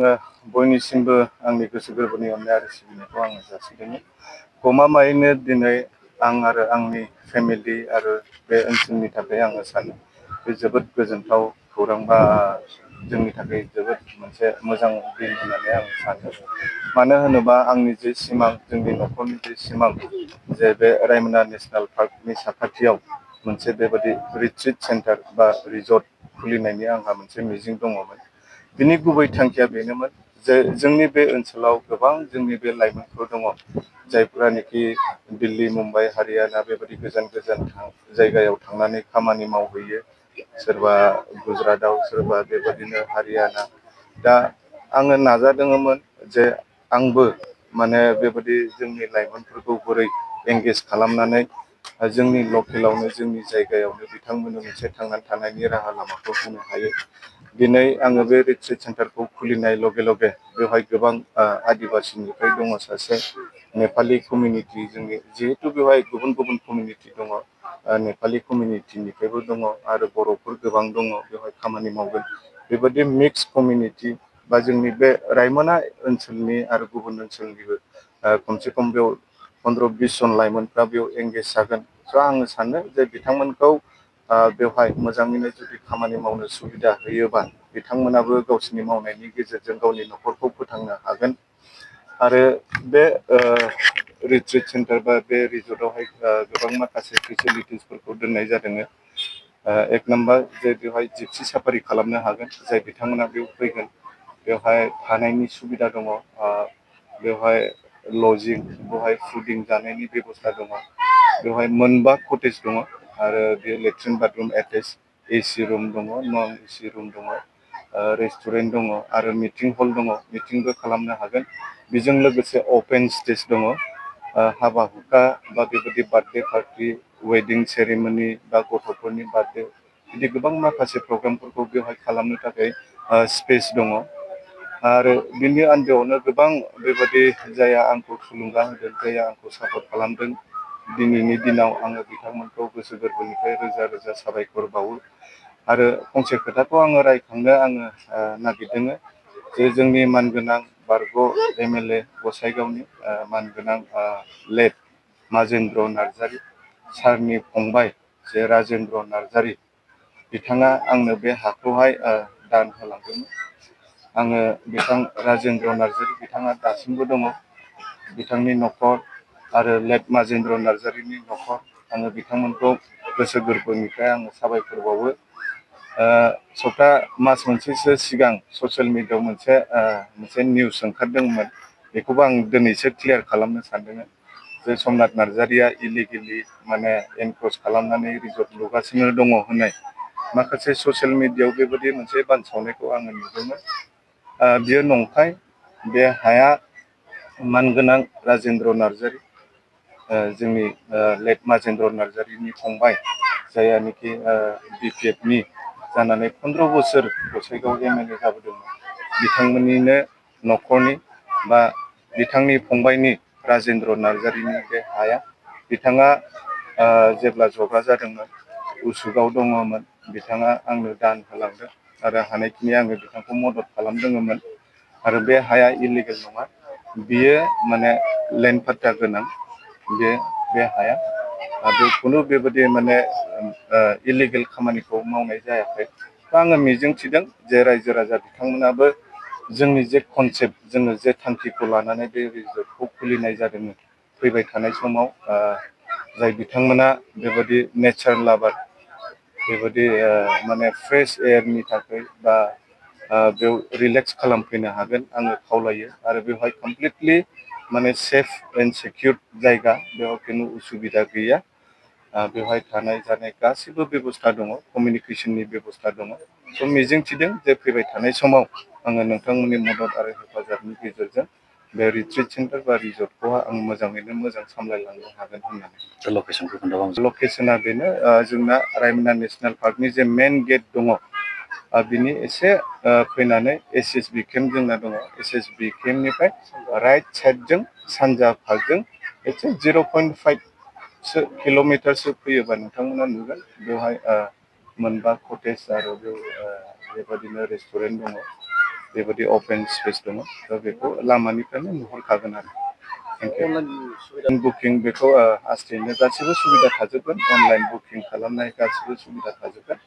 आङो बयनिसिमबो आंनि गोसो गोरबोनि अननाय आरो सिबिनायखौ आङो जासिदों। गमामायैनो दिनै आं आरो आंनि फेमिलि आरो बे ओनसोलनि थाखाय आङो सानो बे जोबोद गोजोनथाव खौरां बा जोंनि थाखाय जोबोद मोनसे मोजां दिन होननानै आं सानो। मानो होनोबा आंनि जे सिमां जोंनि न'खरनि जे सिमां जे बे रायमना नेसनेल पार्कनि साखाथियाव मोनसे बेबादि रिट्रिट सेन्टार बा रिजर्ट खुलिनायनि आंहा मोनसे मिजिं दङमोन। बिनि गुबै थांखिया बेनोमोन जे जोंनि बे ओनसोलाव गोबां जोंनि बे लाइमोनफोर दङ जायफोरानोखि दिल्ली, मुम्बाइ, हारियाना बेबायदि गोजान गोजान जायगायाव थांनानै खामानि मावहैयो। सोरबा गुजरातआव सोरबा बेबायदिनो हारियाना। दा आङो नाजादोंमोन जे आंबो माने बेबायदि जोंनि लाइमोनफोरखौ बोरै एंगेज खालामनानै जोंनि लकेलावनो जोंनि जायगायावनो बिथांमोननो मोनसे थांनानै थानायनि राहा लामाखौ होनो हायो। दिनै आङो बे रिट्रिट सेन्टारखौ खुलिनाय लगे लगे बेवहाय गोबां आदिबासिनिफ्राय दङ सासे नेपालि कमिउनिटि जोंनि जिहेथु बेवहाय गुबुन गुबुन कमिउनिटि दङ। नेपालि कमिउनिटिनिफ्रायबो दङ आरो बर'फोर गोबां दङ बेवहाय खामानि मावगोन। बेबायदि मिक्स कमिउनिटि बा जोंनि बे रायमना ओनसोलनि आरो गुबुन ओनसोलनिबो खमसे खम बेयाव 15-20 जन लाइमोनफ्रा बेयाव एंगेज जागोन। स' आङो सानो जे बिथांमोनखौ बेवहाय मोजाङैनो जुदि खामानि मावनो सुबिदा होयोबा बिथांमोनाबो गावसोरनि मावनायनि गेजेरजों गावनि न'खरखौ फोथांनो हागोन। आरो बे रिट्रिट सेन्टार बा बे रिजर्टआवहाय गोबां माखासे फेसिलिटिसफोरखौ दोननाय जादों। एक नाम्बार जे बेवहाय जिपसि साफारि खालामनो हागोन जाय बिथांमोना बेयाव फैगोन। बेवहाय थानायनि सुबिदा दङ। बेवहाय लजिं बेवहाय फुडिं जानायनि बेब'स्था दङ। बेवहाय मोनबा कटेज दङ आरो बे latrine bathroom attach AC room दङ, नन एसि रुम दङ। रेस्टुरेन्ट दङ आरो मिटिं हल दङ मिटिंबो खालामनो हागोन। बेजों लोगोसे अपेन स्टेज दङ। हाबा हुखा बा बेबायदि बार्थडे पार्टि, वेडिं सेरेमनि बा गथ'फोरनि बार्थडे बिदि गोबां माखासे प्रग्रामफोरखौ बेवहाय खालामनो थाखाय स्पेस दङ। आरो बिनि आन्दोआवनो गोबां बेबायदि जायहा आंखौ थुलुंगा होदों, जायहा आंखौ सापर्ट खालामदों। दिनैनि दिनाव आङो बिथांमोनखौ गोसो गोरबोनिफ्राय रोजा रोजा साबायखर बावो। आरो फंसे खोथाखौ आङो रायखांनो नागिरदों जे जोंनि मानगोनां बारग' MLA गसाइगावनि मानगोनां लेट माजेन्द्र नार्जारि सारनि फंबाय जे राजेन्द्र नार्जारि बिथाङा आंनो बे हाखौहाय दान होलांदोंमोन। आङो बिथां राजेन्द्र नार्जारि बिथाङा दासिमबो दङ। बिथांनि न'खर आरो लेट माजेन्द्र नार्जारिनि न'खर आङो बिथांमोनखौ गोसो गोरबोनिफ्राय आङो साबायखर बावो। मास मोनसेसो सिगां ससियेल मिडियायाव मोनसे निउस ओंखारदोंमोन। बेखौबो आं दिनैसो क्लियार खालामनो सानदों जे समनाथ नार्जारिया इलिगेलि माने एनक्रस खालामनानै रिजर्ट लुगासिनो दङ होननाय माखासे ससियेल मिडियायाव बेबायदि मोनसे बानसावनायखौ आङो नुदोंमोन। बियो नंखाय। बे हाया मानगोनां राजेन्द्र नार्जारि जोंनि लेट माजेन्द्र नार्जारिनि फंबाय जायानोखि BPFनि जानानै 15 बोसोर गसाइगाव MLA जाबोदोंमोन। बिथांमोननिनो न'खरनि बा बिथांनि फंबायनि राजेन्द्र नार्जारिनि बे हाया बिथाङा जेब्ला जब्रा जादोंमोन उसुगाव दङमोन बिथाङा आंनो दान होलांदों आरो हानायखिनि आङो बिथांखौ मदद खालामदोंमोन। आरो बे हाया इलिगेल नङा। बियो माने लेन्ड पाट्टा गोनां बे हाया खुनु बेबायदि माने इलिगेल खामानिखौ मावनाय जायाखै। आङो मिजिंथिदों जे रायजो राजा बिथांमोनाबो जोंनि जे कनसेप्ट जोङो जे थांखिखौ लानानै बे रिजर्टखौ खुलिनाय जादोंमोन फैबाय थानाय समाव जाय बिथांमोना बेबायदि नेचार लाभार बेबायदि माने फ्रेश एयारनि थाखाय बा बेयाव रिलेक्स खालामफैनो हागोन आङो खावलायो। आरो बेवहाय कमप्लिटलि माने सेफ एन्ड सिकिउर जायगा बेयाव खुनु उसुबिदा गैया। बेवहाय थानाय जानाय गासैबो बेब'स्था दङ, कमिउनिकेसननि बेब'स्था दङ। स' मिजिंथिदों जे फैबाय थानाय समाव आङो नोंथांमोननि मदद आरो हेफाजाबनि गेजेरजों बे रिट्रिट सेन्टार बा रिजर्टखौहाय आं मोजाङैनो मोजां सामलायलांनो हागोन होननानै। लकेसनखौ खोन्थाबावनोसै। लकेसना बेनो जोंना रायमना नेसनेल पार्कनि जे मेन गेट दङ बिनि एसे फैनानै SSB केम्प जोंना दङ। SSB केम्पनिफ्राय राइट साइडजों सानजा फागजों एसे 0.5 किल'मिटारसो फैयोबा नोंथांमोना नुगोन बेवहाय मोनबा कटेज आरो बेबायदिनो रेस्टुरेन्ट दङ। बेबायदि अपेन स्पेस दङ दा बेखौ लामानिफ्रायनो नुहुरखागोन आरो थेंक इउ बुकिं बेखौ आस्थिनो गासिबो सुबिदा थाजोबगोन अनलाइन बुकिं खालामनाय गासिबो सुबिदा थाजोबगोन